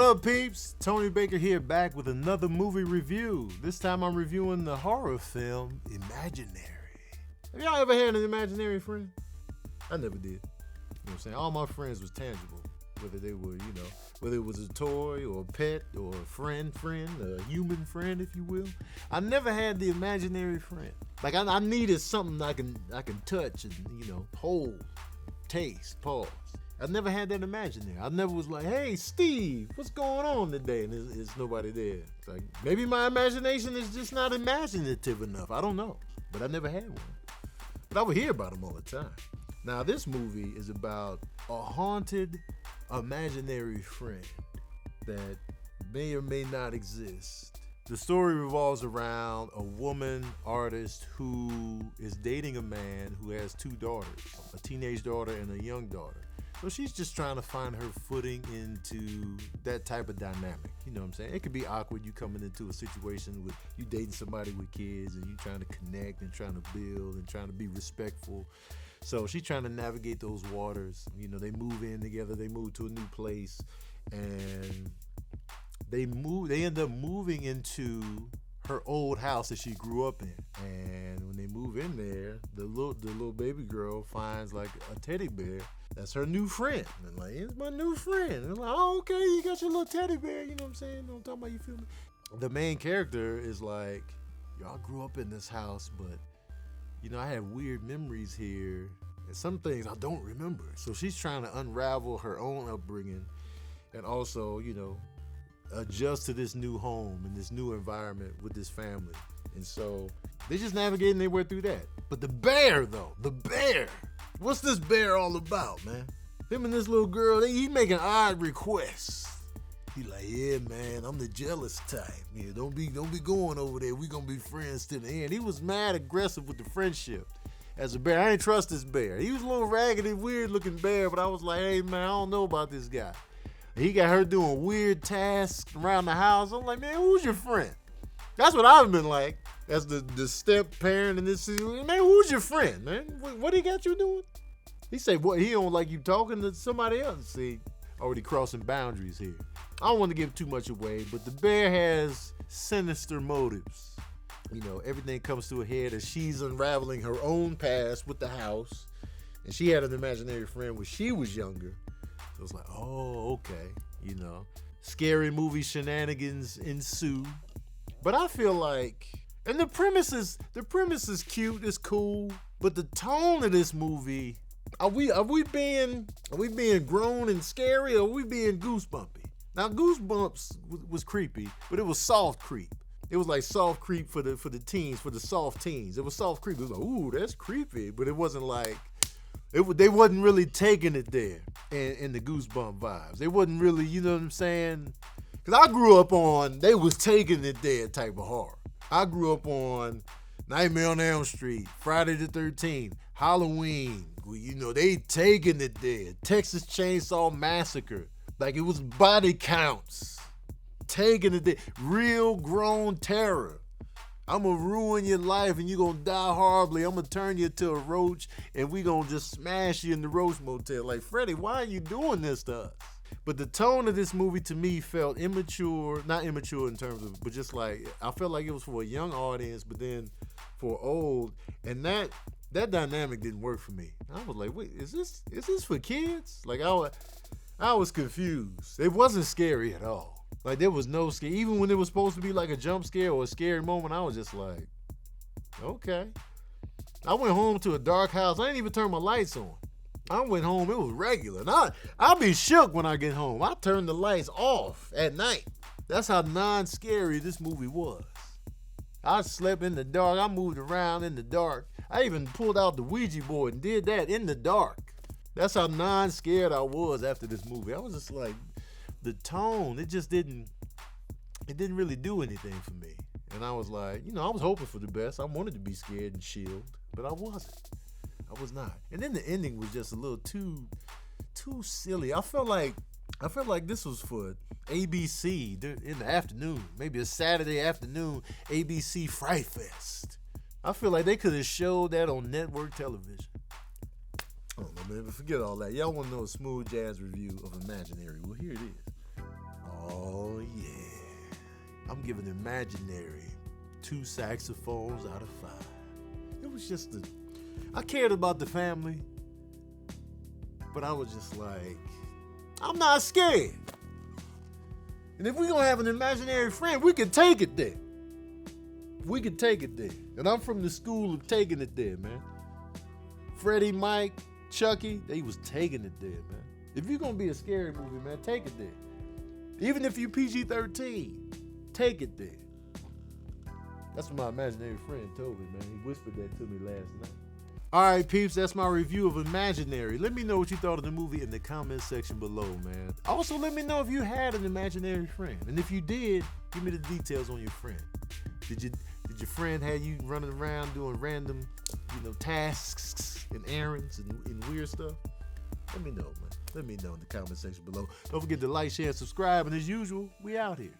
up, peeps? Tony Baker here, back with another movie review. This time I'm reviewing the horror film Imaginary. Have y'all ever had an imaginary friend? I never did. You know what I'm saying? All my friends was tangible. Whether they were, whether it was a toy or a pet or a friend, a human friend, if you will. I never had the imaginary friend. Like I needed something I can touch and, hold, taste, pause. I never had that imaginary. I never was like, hey, Steve, what's going on today? And there's nobody there. It's like, maybe my imagination is just not imaginative enough. I don't know. But I never had one. But I would hear about them all the time. Now, this movie is about a haunted imaginary friend that may or may not exist. The story revolves around a woman artist who is dating a man who has two daughters, a teenage daughter and a young daughter. So she's just trying to find her footing into that type of dynamic. You know what I'm saying? It could be awkward, you coming into a situation with you dating somebody with kids and you trying to connect and trying to build and trying to be respectful. So she's trying to navigate those waters. They move in together, they move to a new place, and they end up moving into her old house that she grew up in. And when they move in there, the little baby girl finds like a teddy bear. That's her new friend. And like, it's my new friend. And like, oh, okay, you got your little teddy bear. You know what I'm saying? You know what I'm talking about? You feel me? The main character is like, y'all grew up in this house, but I have weird memories here, and some things I don't remember. So she's trying to unravel her own upbringing and also, adjust to this new home and this new environment with this family. And so they're just navigating their way through that. But the bear, what's this bear all about, man? Him and this little girl, he making odd requests. He like, yeah, man, I'm the jealous type. Yeah, don't be going over there. We gonna be friends to the end. He was mad aggressive with the friendship as a bear. I didn't trust this bear. He was a little raggedy, weird looking bear, but I was like, hey, man, I don't know about this guy. He got her doing weird tasks around the house. I'm like, man, who's your friend? That's what I've been like as the step parent in this situation. Man, who's your friend, man? What he got you doing? He say, what, he don't like you talking to somebody else. See, already crossing boundaries here. I don't want to give too much away, but the bear has sinister motives. Everything comes to a head as she's unraveling her own past with the house. And she had an imaginary friend when she was younger. So it's like, oh, okay. Scary movie shenanigans ensue. But I feel like, and the premise is cute, it's cool, but the tone of this movie, are we being grown and scary, or are we being goosebumpy? Now, Goosebumps was creepy, but it was soft creep. It was like soft creep for the teens, for the soft teens. It was soft creep. It was like, ooh, that's creepy, but it wasn't like, they wasn't really taking it there in the Goosebump vibes. They wasn't really, you know what I'm saying? Because I grew up on, they was taking it there type of horror. I grew up on Nightmare on Elm Street, Friday the 13th, Halloween. They taking it there. Texas Chainsaw Massacre. Like it was body counts. Taking it there. Real grown terror. I'm going to ruin your life and you're going to die horribly. I'm going to turn you into a roach and we going to just smash you in the roach motel. Like, Freddie, why are you doing this to us? But the tone of this movie to me felt immature, not immature in terms of, but just like, I felt like it was for a young audience, but then for old. And that dynamic didn't work for me. I was like, wait, is this for kids? Like, I was confused. It wasn't scary at all. Like, there was no scare. Even when it was supposed to be like a jump scare or a scary moment, I was just like, okay. I went home to a dark house. I didn't even turn my lights on. I went home, it was regular. And I'll be shook when I get home. I turned the lights off at night. That's how non-scary this movie was. I slept in the dark. I moved around in the dark. I even pulled out the Ouija board and did that in the dark. That's how non-scared I was after this movie. I was just like, the tone, it didn't really do anything for me. And I was like, I was hoping for the best. I wanted to be scared and chilled, but I wasn't. I was not. And then the ending was just a little too silly. I felt like this was for ABC in the afternoon, maybe a Saturday afternoon ABC Fright Fest. I feel like they could have showed that on network television. I don't know, man, but forget all that. Y'all want to know a smooth jazz review of Imaginary? Well, here it is. Oh yeah. I'm giving Imaginary 2 saxophones out of 5. It was just I cared about the family, but I was just like, I'm not scared. And if we're gonna have an imaginary friend, we can take it there. We can take it there. And I'm from the school of taking it there, man. Freddie, Mike, Chucky, they was taking it there, man. If you're gonna be a scary movie, man, take it there. Even if you PG-13, take it there. That's what my imaginary friend told me, man. He whispered that to me last night. All right, peeps, that's my review of Imaginary. Let me know what you thought of the movie in the comment section below, man. Also, let me know if you had an imaginary friend. And if you did, give me the details on your friend. Did your friend have you running around doing random, tasks and errands and weird stuff? Let me know, man. Let me know in the comment section below. Don't forget to like, share, and subscribe. And as usual, we out here.